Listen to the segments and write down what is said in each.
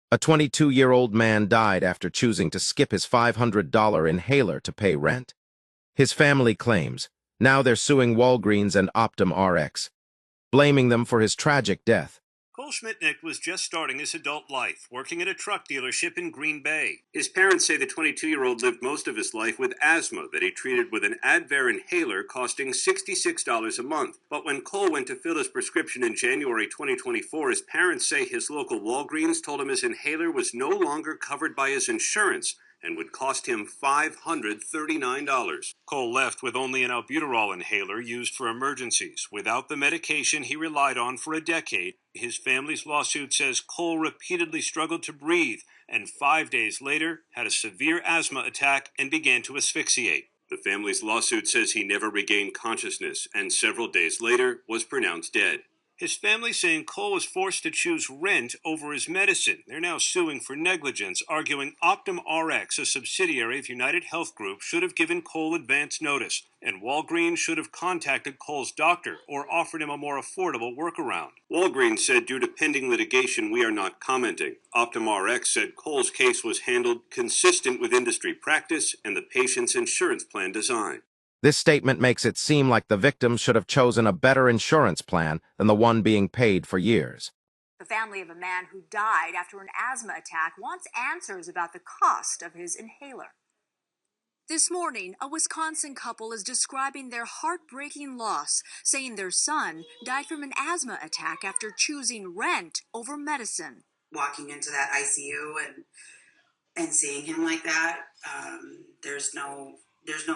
A 22-year-old man died after choosing to skip his $500 inhaler to pay rent. His family claims. Now they're suing Walgreens and Optum Rx, blaming them for his tragic death. Cole Schmitnick was just starting his adult life, working at a truck dealership in Green Bay. His parents say the 22-year-old lived most of his life with asthma that he treated with an Advair inhaler costing $66 a month. But when Cole went to fill his prescription in January 2024, his parents say his local Walgreens told him his inhaler was no longer covered by his insurance and would cost him $539. Cole left with only an albuterol inhaler used for emergencies. Without the medication he relied on for a decade, his family's lawsuit says Cole repeatedly struggled to breathe and 5 days later had a severe asthma attack and began to asphyxiate. The family's lawsuit says he never regained consciousness and several days later was pronounced dead. His family saying Cole was forced to choose rent over his medicine. They're now suing for negligence, arguing Optum Rx, a subsidiary of United Health Group, should have given Cole advance notice, and Walgreens should have contacted Cole's doctor or offered him a more affordable workaround. Walgreens said due to pending litigation, we are not commenting. Optum Rx said Cole's case was handled consistent with industry practice and the patient's insurance plan design. This statement makes it seem like the victims should have chosen a better insurance plan than the one being paid for years. The family of a man who died after an asthma attack wants answers about the cost of his inhaler. This morning, a Wisconsin couple is describing their heartbreaking loss, saying their son died from an asthma attack after choosing rent over medicine. Walking into that ICU and seeing him like that, there's no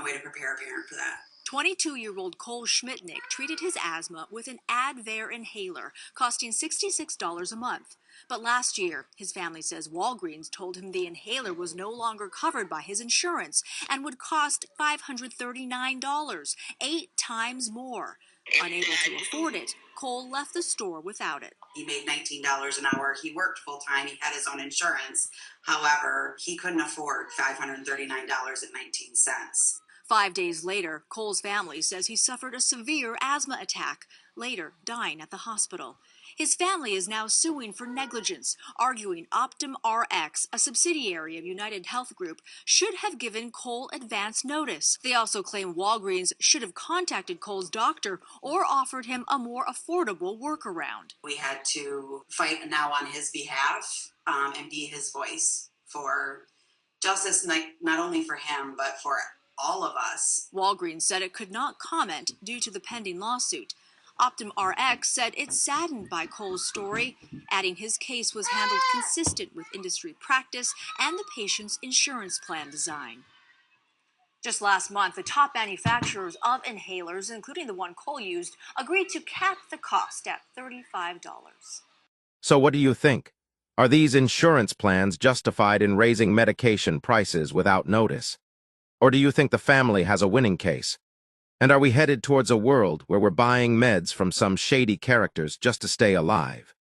way to prepare a parent for that. 22-year-old Cole Schmitnick treated his asthma with an Advair inhaler, costing $66 a month. But last year, his family says Walgreens told him the inhaler was no longer covered by his insurance and would cost $539, 8 times more. Unable to afford it, Cole left the store without it. He made $19 an hour. He worked full-time. He had his own insurance. However, he couldn't afford $539.19. 5 days later, Cole's family says he suffered a severe asthma attack, later dying at the hospital. His family is now suing for negligence, arguing Optum Rx, a subsidiary of United Health Group, should have given Cole advance notice. They also claim Walgreens should have contacted Cole's doctor or offered him a more affordable workaround. We had to fight now on his behalf and be his voice for justice, not only for him, but for all of us. Walgreens said it could not comment due to the pending lawsuit. Optum Rx said it's saddened by Cole's story, adding his case was handled consistent with industry practice and the patient's insurance plan design. Just last month, the top manufacturers of inhalers, including the one Cole used, agreed to cap the cost at $35. So what do you think? Are these insurance plans justified in raising medication prices without notice? Or do you think the family has a winning case? And are we headed towards a world where we're buying meds from some shady characters just to stay alive?